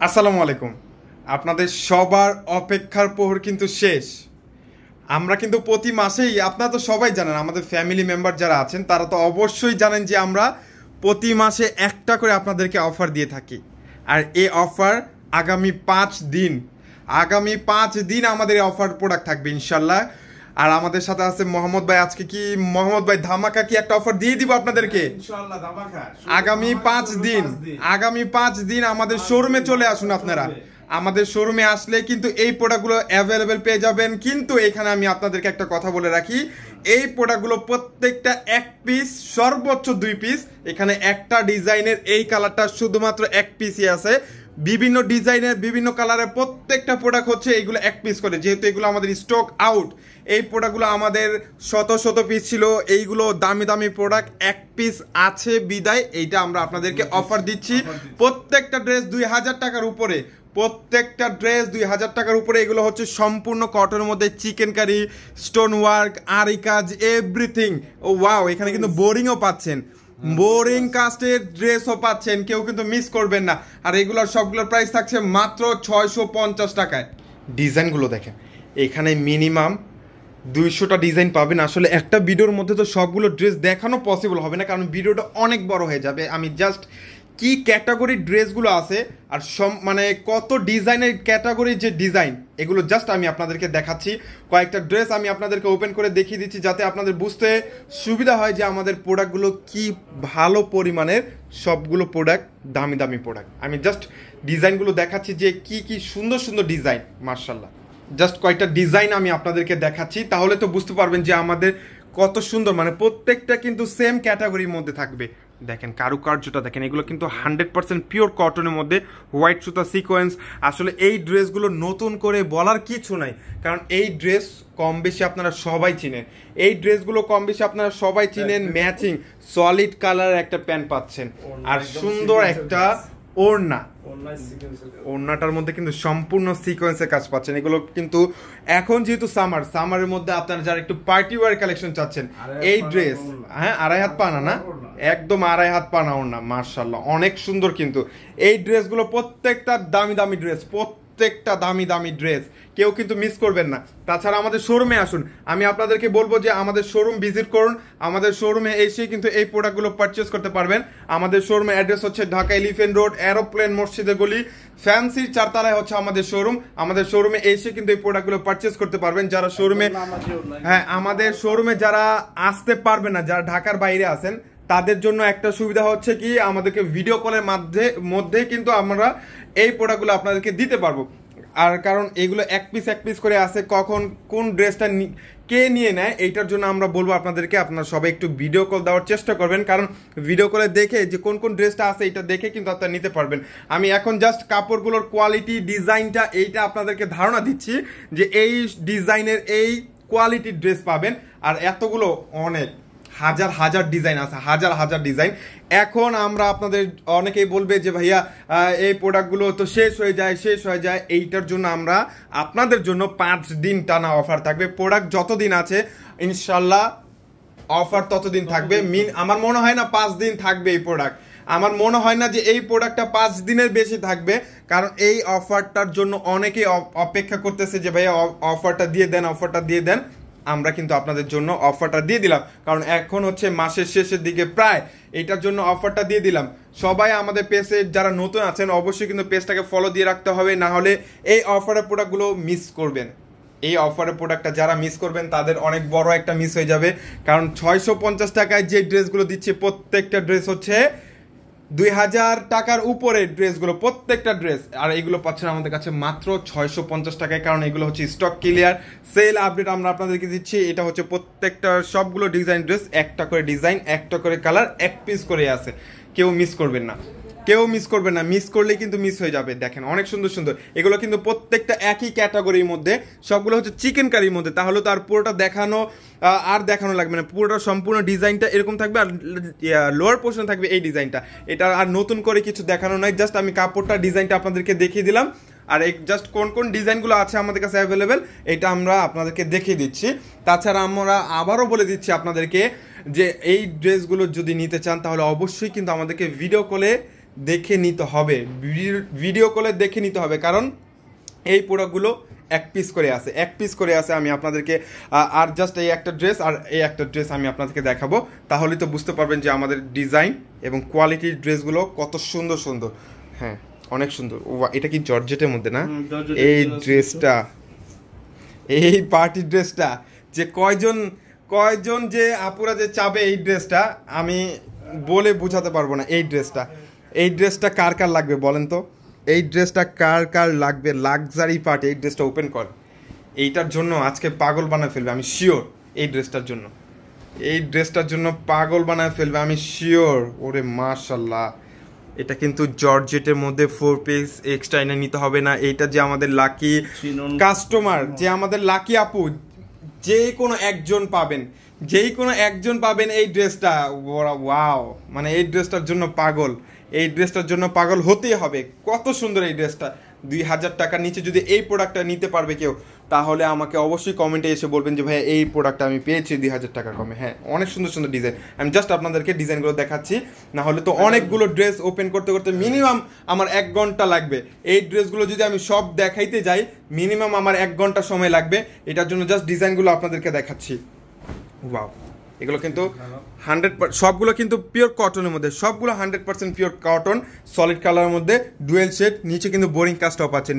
আসসালামু আলাইকুম। আপনাদের সবার অপেক্ষার প্রহর কিন্তু শেষ। আমরা কিন্তু প্রতি মাসেই, আপনারা তো সবাই জানেন, আমাদের ফ্যামিলি মেম্বার যারা আছেন তারা তো অবশ্যই জানেন যে আমরা প্রতি মাসে একটা করে আপনাদেরকে অফার দিয়ে থাকি। আর এই অফার আগামী 5 দিন আমাদের এই অফার প্রোডাক্ট থাকবে ইনশাল্লাহ। আর আমাদের সাথে আছে মোহাম্মদ ভাই। আজকে কি মোহাম্মদ ভাই ধামাকা কি একটা অফার দিয়ে দিব আপনাদেরকে ইনশাআল্লাহ ধামাকা। আগামী 5 দিন আমাদের শোরুমে চলে আসুন। আপনারা আমাদের শোরুমে আসলে কিন্তু এই প্রোডাক্টগুলো অ্যাভেলেবেল পেয়ে যাবেন। কিন্তু এখানে আমি আপনাদেরকে একটা কথা বলে রাখি, এই প্রোডাক্টগুলো প্রত্যেকটা 1 পিস, সর্বোচ্চ 2 পিস। এখানে একটা ডিজাইনের এই কালারটা শুধুমাত্র 1 পিসই আছে। বিভিন্ন ডিজাইনের বিভিন্ন কালারের প্রত্যেকটা প্রোডাক্ট হচ্ছে এইগুলো 1 পিস করে, যেহেতু এগুলো আমাদের স্টক আউট। এই প্রোডাক্টগুলো আমাদের শত পিস ছিল, এইগুলো দামি দামি প্রোডাক্ট 1 পিস আছে বিদায় এইটা আমরা আপনাদেরকে অফার দিচ্ছি। প্রত্যেকটা ড্রেস 2000 টাকার উপরে, প্রত্যেকটা ড্রেস 2000 টাকার উপরে। এগুলো হচ্ছে সম্পূর্ণ কটনের মধ্যে চিকেন কারি, স্টোন ওয়ার্ক, আরি কাজ, এভরিথিং। ও ওয়াও, এখানে কিন্তু বোরিংও পাচ্ছেন, বোরিং কাস্টের ড্রেসও পাচ্ছেন, কেউ কিন্তু মিস করবেন না। আর এগুলোর সবগুলোর প্রাইস থাকছে মাত্র 650 টাকায়। ডিজাইনগুলো দেখেন, এখানে মিনিমাম 200টা ডিজাইন পাবেন। আসলে একটা ভিডিওর মধ্যে তো সবগুলো ড্রেস দেখানো পসিবল হবে না, কারণ ভিডিওটা অনেক বড় হয়ে যাবে। আমি জাস্ট কি ক্যাটাগরির ড্রেসগুলো আছে আর মানে কত ডিজাইনের ক্যাটাগরির যে ডিজাইন, এগুলো জাস্ট আমি আপনাদেরকে দেখাচ্ছি। কয়েকটা ড্রেস আমি আপনাদেরকে ওপেন করে দেখিয়ে দিচ্ছি, যাতে আপনাদের বুঝতে সুবিধা হয় যে আমাদের প্রোডাক্টগুলো কি ভালো পরিমাণের। সবগুলো প্রোডাক্ট দামি দামি প্রোডাক্ট। আমি জাস্ট ডিজাইনগুলো দেখাচ্ছি যে কি কি সুন্দর সুন্দর ডিজাইন, মার্শাল্লাহ। জাস্ট কয়েকটা ডিজাইন আমি আপনাদেরকে দেখাচ্ছি, তাহলে তো বুঝতে পারবেন যে আমাদের কত সুন্দর। মানে প্রত্যেকটা কিন্তু সেম ক্যাটাগরির মধ্যে থাকবে। দেখেন কারুকার্যটা দেখেন, এগুলো কিন্তু 100% পিওর কটনের মধ্যে, হোয়াইট সুতা সিকোয়েন্স। আসলে এই ড্রেসগুলো নতুন করে বলার কিছু নাই, কারণ এই ড্রেস কম বেশি আপনারা সবাই চিনেন। এই ড্রেসগুলো কম বেশি আপনারা সবাই চিনেন। ম্যাচিং সলিড কালারের একটা প্যান্ট পাচ্ছেন, আর সুন্দর একটা ওড়না। ওড়নাটার মধ্যে কিন্তু সম্পূর্ণ সিকোয়েন্সের কাজ পাচ্ছেন। এগুলো কিন্তু এখন যেহেতু সামারের মধ্যে আপনারা যারা একটু পার্টি ওয়্যার কালেকশন চাচ্ছেন, এই ড্রেস, হ্যাঁ, 2.5 হাত পানা না, একদম 2.5 হাত পানা ওড়না, মাশাআল্লাহ অনেক সুন্দর। কিন্তু এই ড্রেসগুলো প্রত্যেকটা দামি দামি ড্রেস, প্রত্যেকটা দামি দামি ড্রেস, কেউ কিন্তু মিস করবেন না। তাছাড়া আমাদের শোরুমে আসুন, আমি আপনাদেরকে বলবো যে আমাদের শোরুম ভিজিট করুন। আমাদের শোরুমে এসে কিন্তু এই প্রোডাক্টগুলো পারচেস করতে পারবেন। আমাদের শোরুমের অ্যাড্রেস হচ্ছে ঢাকা এলিফ্যান্ট রোড, এরোপ্লেন মসজিদের গলি, ফ্যান্সির 4 তলায় হচ্ছে আমাদের শোরুম। আমাদের শোরুমে এসে কিন্তু এই প্রোডাক্টগুলো পারচেস করতে পারবেন। যারা শোরুমে, হ্যাঁ, আমাদের শোরুমে যারা আসতে পারবে না, যারা ঢাকার বাইরে আছেন, তাদের জন্য একটা সুবিধা হচ্ছে কি, আমাদেরকে ভিডিও কলের মধ্যে কিন্তু আমরা এই প্রোডাক্টগুলো আপনাদেরকে দিতে পারবো। আর কারণ এগুলো 1 পিস করে আছে, কখন কোন ড্রেসটা কে নিয়ে নেয় এইটার জন্য আমরা বলবো আপনাদেরকে, আপনারা সবাই একটু ভিডিও কল দেওয়ার চেষ্টা করবেন, কারণ ভিডিও কলে দেখে যে কোন ড্রেসটা আছে এটা দেখে কিন্তু আপনারা নিতে পারবেন। আমি এখন জাস্ট কাপড়গুলোর কোয়ালিটি, ডিজাইনটা এইটা আপনাদেরকে ধারণা দিচ্ছি যে এই ডিজাইনের এই কোয়ালিটির ড্রেস পাবেন। আর এতগুলো অনেক হাজার ডিজাইন আছে, হাজার ডিজাইন। এখন আমরা আপনাদের, অনেকেই বলবে যে ভাইয়া এই প্রোডাক্টগুলো তো শেষ হয়ে যায়। এইটার জন্য আমরা আপনাদের জন্য 5 দিন টানা অফার থাকবে। প্রোডাক্ট যতদিন আছে ইনশাল্লাহ অফার ততদিন থাকবে। আমার মনে হয় না 5 দিন থাকবে এই প্রোডাক্ট। আমার মনে হয় না যে এই প্রোডাক্টটা 5 দিনের বেশি থাকবে, কারণ এই অফারটার জন্য অনেকেই অপেক্ষা করতেছে যে ভাইয়া অফারটা দিয়ে দেন। আমরা কিন্তু আপনাদের জন্য অফারটা দিয়ে দিলাম, কারণ এখন হচ্ছে মাসের শেষের দিকে প্রায়, এইটার জন্য অফারটা দিয়ে দিলাম। সবাই আমাদের পেজে যারা নতুন আছেন অবশ্যই কিন্তু পেজটাকে ফলো দিয়ে রাখতে হবে, না হলে এই অফারের প্রোডাক্টগুলো মিস করবেন। এই অফারের প্রোডাক্টটা যারা মিস করবেন তাদের অনেক বড় একটা মিস হয়ে যাবে, কারণ 650 টাকায় যে ড্রেসগুলো দিচ্ছে প্রত্যেকটা ড্রেস হচ্ছে 2000 টাকার উপরে ড্রেসগুলো, প্রত্যেকটা ড্রেস। আর এগুলো পাচ্ছেন আমাদের কাছে মাত্র 650 টাকায়, কারণ এগুলো হচ্ছে স্টক ক্লিয়ার, সেল আপডেট আমরা আপনাদেরকে দিচ্ছি। এটা হচ্ছে প্রত্যেকটা সবগুলো ডিজাইন ড্রেস, একটা করে ডিজাইন, একটা করে কালার, 1 পিস করে আছে। কেউ মিস করবেন না, মিস করলে কিন্তু মিস হয়ে যাবে। দেখেন অনেক সুন্দর। এগুলো কিন্তু প্রত্যেকটা একই ক্যাটাগরির মধ্যে, সবগুলো হচ্ছে চিকেন কারির মধ্যে। তাহলে তো আর পুরোটা দেখানো লাগবে না, পুরোটা সম্পূর্ণ ডিজাইনটা এরকম থাকবে, আর লোয়ার পোর্শন থাকবে এই ডিজাইনটা। এটা আর নতুন করে কিছু দেখানো নাই, জাস্ট আমি কাপড়টা ডিজাইনটা আপনাদেরকে দেখিয়ে দিলাম। আর এই জাস্ট কোন ডিজাইনগুলো আছে আমাদের কাছে অ্যাভেলেবেল এটা আমরা আপনাদেরকে দেখিয়ে দিচ্ছি। তাছাড়া আমরা আবারও বলে দিচ্ছি আপনাদেরকে যে এই ড্রেসগুলো যদি নিতে চান তাহলে অবশ্যই কিন্তু আমাদেরকে ভিডিও কলে দেখে নিতে হবে, ভিডিও কলে দেখে নিতে হবে, কারণ এই প্রোডাক্টগুলো এক পিস করে আছে। আমি আপনাদেরকে আর জাস্ট এই একটা ড্রেস আর এই একটা ড্রেস আমি আপনাদেরকে দেখাবো, তাহলেই তো বুঝতে পারবেন যে আমাদের ডিজাইন এবং কোয়ালিটির ড্রেসগুলো কত সুন্দর সুন্দর। হ্যাঁ, অনেক সুন্দর। এটা কি জর্জেটের মধ্যে না? এই ড্রেসটা, এই পার্টি ড্রেসটা যে কয়জন যে আপুরা যে চাবে এই ড্রেসটা, আমি বলে বোঝাতে পারবো না। এই ড্রেসটা কার কার লাগবে বলেন তো? এই ড্রেসটা কার কার লাগবে? লাক্সারি পার্টি, এই ড্রেসটা ওপেন কর। এইটার জন্য আজকে পাগল বানায় ফেলবে, আমি শিওর। এই ড্রেসটার জন্য পাগল বানায় ফেলবে, আমি শিওর। ওরে মাশাল্লাহ, এটা কিন্তু জর্জেটের মধ্যে 4 পিস, এক্সট্রা এনে নিতে হবে না। এইটা যে আমাদের লাকি কাস্টমার, যে আমাদের লাকি আপু, যেই কোনো একজন পাবেন এই ড্রেসটা। ওয়াও, মানে এই ড্রেসটার জন্য পাগল হতেই হবে। কত সুন্দর এই ড্রেসটা। 2000 টাকার নিচে যদি এই প্রোডাক্টটা নিতে পারবে কেউ, তাহলে আমাকে অবশ্যই কমেন্টে এসে বলবেন যে ভাইয়া এই প্রোডাক্টটা আমি পেয়েছি 2000 টাকা কমে। হ্যাঁ, অনেক সুন্দর সুন্দর ডিজাইন। আমি জাস্ট আপনাদেরকে ডিজাইনগুলো দেখাচ্ছি, না হলে তো অনেকগুলো ড্রেস ওপেন করতে করতে মিনিমাম আমার 1 ঘন্টা লাগবে। এই ড্রেসগুলো যদি আমি সব দেখাইতে যাই, মিনিমাম আমার 1 ঘন্টা সময় লাগবে। এটার জন্য জাস্ট ডিজাইনগুলো আপনাদেরকে দেখাচ্ছি। ওয়াও, এগুলো কিন্তু 100%, সবগুলো কিন্তু পিওর কটনের মধ্যে, সবগুলো 100% পিওর কটন, সলিড কালারের মধ্যে, ডুয়েল শেড। নিচে কিন্তু বোরিং কাজটাও পাচ্ছেন,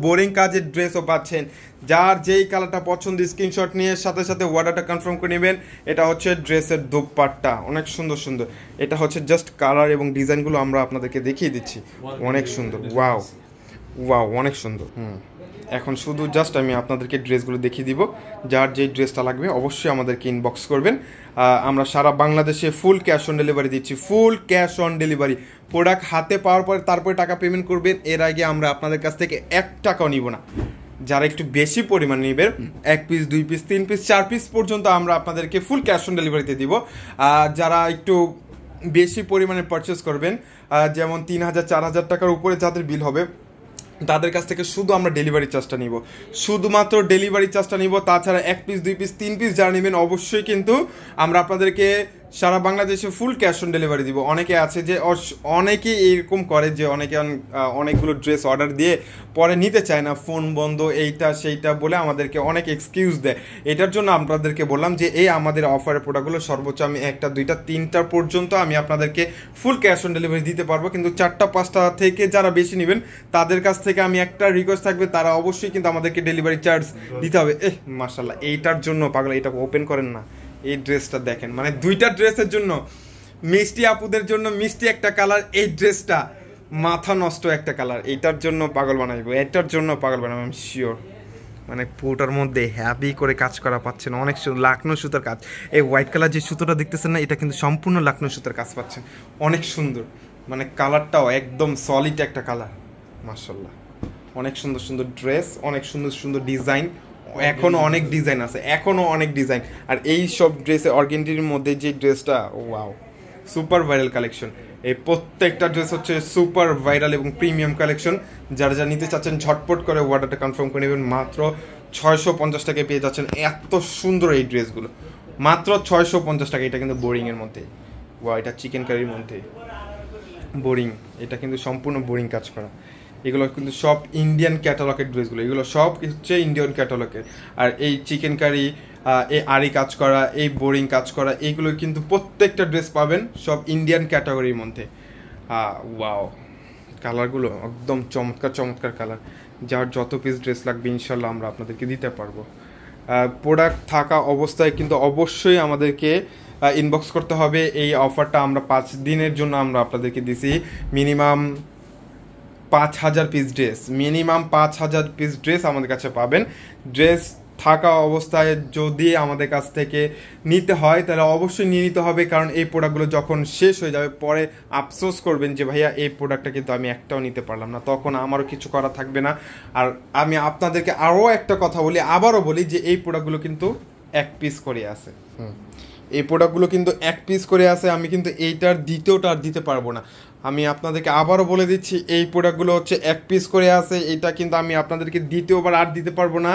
বোরিং কাজের ড্রেসও পাচ্ছেন। যার যেই কালারটা পছন্দ স্ক্রিনশট নিয়ে সাথে সাথে অর্ডারটা কনফার্ম করে নেবেন। এটা হচ্ছে ড্রেসের দোপাট্টা, অনেক সুন্দর সুন্দর। এটা হচ্ছে জাস্ট কালার এবং ডিজাইনগুলো আমরা আপনাদেরকে দেখিয়ে দিচ্ছি। অনেক সুন্দর। ওয়াও, অনেক সুন্দর। এখন শুধু জাস্ট আমি আপনাদেরকে ড্রেসগুলো দেখিয়ে দিব। যার যেই ড্রেসটা লাগবে অবশ্যই আমাদেরকে ইনবক্স করবেন। আমরা সারা বাংলাদেশে ফুল ক্যাশ অন ডেলিভারি দিচ্ছি, প্রোডাক্ট হাতে পাওয়ার পরে তারপরে টাকা পেমেন্ট করবেন। এর আগে আমরা আপনাদের কাছ থেকে 1 টাকাও নিব না। যারা একটু বেশি পরিমাণ নেবেন, 1 পিস 2 পিস 3 পিস 4 পিস পর্যন্ত আমরা আপনাদেরকে ফুল ক্যাশ অন ডেলিভারিতে দিব। যারা একটু বেশি পরিমাণে পারচেস করবেন, যেমন 3000 4000 টাকার উপরে যাদের বিল হবে, তাদের কাছ থেকে শুধু আমরা ডেলিভারি চার্জটা নিব, শুধুমাত্র ডেলিভারি চার্জটা নিব। তাছাড়া 1 পিস 2 পিস 3 পিস যারা নেবেন, অবশ্যই কিন্তু আমরা আপনাদেরকে সারা বাংলাদেশে ফুল ক্যাশ অন ডেলিভারি দিব। অনেকে আছে যে অনেকেই এরকম করে যে অনেকগুলো ড্রেস অর্ডার দিয়ে পরে নিতে চায় না, ফোন বন্ধ, এইটা সেইটা বলে আমাদেরকে অনেক এক্সকিউজ দেয়। এটার জন্য আপনাদেরকে বললাম যে এই আমাদের অফারের প্রোডাক্টগুলো সর্বোচ্চ আমি 1টা 2টা 3টা পর্যন্ত আমি আপনাদেরকে ফুল ক্যাশ অন ডেলিভারি দিতে পারবো। কিন্তু 4টা 5টা থেকে যারা বেশি নেবেন, তাদের কাছ থেকে আমি একটা রিকোয়েস্ট থাকবে, তারা অবশ্যই কিন্তু আমাদেরকে ডেলিভারি চার্জ দিতে হবে। মাশাআল্লাহ, এইটার জন্য পাগল, এটা ওপেন করেন না। এই ড্রেসটা দেখেন, মানে 2টা ড্রেসের জন্য, মিষ্টি আপুদের জন্য মিষ্টি একটা কালার, এই ড্রেসটা মাথা নষ্ট একটা কালার। এইটার জন্য পাগল বানাইবো, আমি শিওর। মানে পুরোটার মধ্যে হ্যাভি করে কাজ করা পাচ্ছেন, অনেক লাকনো সুতার কাজ। এই হোয়াইট কালার যে সুতোটা দেখতেছেন না, এটা কিন্তু সম্পূর্ণ লাকনো সুতার কাজ পাচ্ছেন, অনেক সুন্দর। মানে কালারটাও একদম সলিড একটা কালার। মাশাআল্লাহ, অনেক সুন্দর সুন্দর ড্রেস, অনেক সুন্দর সুন্দর ডিজাইন, এখনো অনেক ডিজাইন। আর এই সব ড্রেসে অর্গেন্ডির মধ্যে যে ড্রেসটা, ওয়াও, সুপার ভাইরাল কালেকশন। এই প্রত্যেকটা ড্রেস হচ্ছে সুপার ভাইরাল এবং প্রিমিয়াম কালেকশন। যারা নিতে চাচ্ছেন ঝটপট করে অর্ডারটা কনফার্ম করে নেবেন। মাত্র 650 টাকায় পেয়ে যাচ্ছেন এত সুন্দর এই ড্রেসগুলো, মাত্র 650 টাকা। এটা কিন্তু বোরিংয়ের মধ্যে, এটা চিকেন কারির মধ্যে বোরিং, এটা কিন্তু সম্পূর্ণ বোরিং কাজ করা। এগুলো কিন্তু সব ইন্ডিয়ান ক্যাটালগের ড্রেসগুলো, এগুলো সব হচ্ছে ইন্ডিয়ান ক্যাটালগের। আর এই চিকেন কারি, এই আরি কাজ করা, এই বোরিং কাজ করা, এইগুলো কিন্তু প্রত্যেকটা ড্রেস পাবেন সব ইন্ডিয়ান ক্যাটাগরির মধ্যে। ওয়াও, কালারগুলো একদম চমৎকার কালার। যার যত পিস ড্রেস লাগবে ইনশাল্লাহ আমরা আপনাদেরকে দিতে পারবো। প্রোডাক্ট থাকা অবস্থায় কিন্তু অবশ্যই আমাদেরকে ইনবক্স করতে হবে। এই অফারটা আমরা 5 দিনের জন্য আমরা আপনাদেরকে দিছি। মিনিমাম 5000 পিস ড্রেস আমাদের কাছে পাবেন। ড্রেস থাকা অবস্থায় যদি আমাদের কাছ থেকে নিতে হয়, তাহলে অবশ্যই নিয়ে নিতে হবে, কারণ এই প্রোডাক্টগুলো যখন শেষ হয়ে যাবে পরে আফসোস করবেন যে ভাইয়া এই প্রোডাক্টটা কিন্তু আমি একটাও নিতে পারলাম না, তখন আমারও কিছু করা থাকবে না। আর আমি আপনাদেরকে আরও একটা কথা বলি, আবারও বলি যে এই প্রোডাক্টগুলো কিন্তু 1 পিস করে আছে। এই প্রোডাক্টগুলো কিন্তু 1 পিস করে আছে। আমি কিন্তু এইটার দ্বিতীয়টা আর দিতে পারবো না। আমি আপনাদেরকে আবারও বলে দিচ্ছি, এই প্রোডাক্টগুলো হচ্ছে 1 পিস করে আছে। এটা কিন্তু আমি আপনাদেরকে দ্বিতীয়বার আর দিতে পারবো না।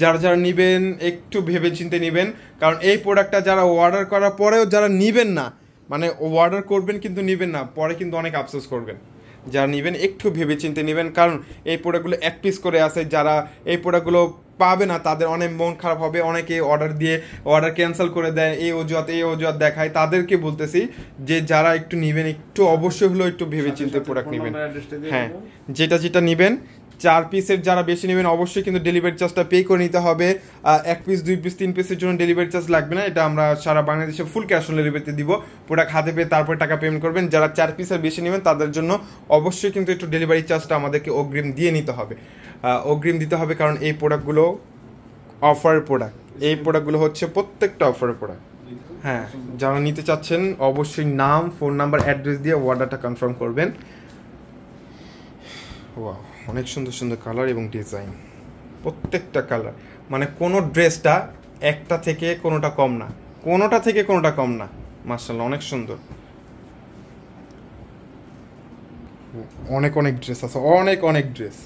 যারা নেবেন একটু ভেবে চিন্তে নেবেন, কারণ এই প্রোডাক্টটা যারা অর্ডার করার পরেও যারা নেবেন না, মানে অর্ডার করবেন কিন্তু নেবেন না, পরে কিন্তু অনেক আফসোস করবেন। যারা নেবেন একটু ভেবে চিন্তে নেবেন, কারণ এই প্রোডাক্টগুলো এক পিস করে আছে, যারা এই প্রোডাক্টগুলো পাবে না তাদের অনেক মন খারাপ হবে। অনেকে অর্ডার দিয়ে অর্ডার ক্যান্সেল করে দেয়, এই অজুহাত দেখায়। তাদেরকে বলতেছি যে যারা একটু নেবেন একটু অবশ্যই হলেও একটু ভেবে চিন্তে প্রোডাক্ট নেবেন। হ্যাঁ, যেটা নেবেন 4 পিসের যারা বেশি নেবেন অবশ্যই কিন্তু ডেলিভারি চার্জটা পে করে নিতে হবে। 1 পিস 2 পিস 3 পিসের জন্য ডেলিভারি চার্জ লাগবে না, এটা আমরা সারা বাংলাদেশে ফুল ক্যাশ অন ডেলিভারিতে দিব। প্রোডাক্ট হাতে পেয়ে তারপরে টাকা পেমেন্ট করবেন। যারা 4 পিসের বেশি নেবেন তাদের জন্য অবশ্যই কিন্তু একটু ডেলিভারি চার্জটা আমাদেরকে অগ্রিম দিয়ে নিতে হবে, অগ্রিম দিতে হবে, কারণ এই প্রোডাক্টগুলো অফার প্রোডাক্ট। এই প্রোডাক্টগুলো হচ্ছে প্রত্যেকটা অফারের প্রোডাক্ট। হ্যাঁ, যারা নিতে চাচ্ছেন অবশ্যই নাম, ফোন নাম্বার, অ্যাড্রেস দিয়ে অর্ডারটা কনফার্ম করবেন। ওয়াও, অনেক সুন্দর সুন্দর কালার এবং ডিজাইন, প্রত্যেকটা কালার, মানে কোনো ড্রেসটা একটা থেকে কোনোটা কম না, কোনোটা থেকে কোনোটা কম না। মাশাআল্লাহ, অনেক সুন্দর, অনেক ড্রেস আছে, অনেক ড্রেস।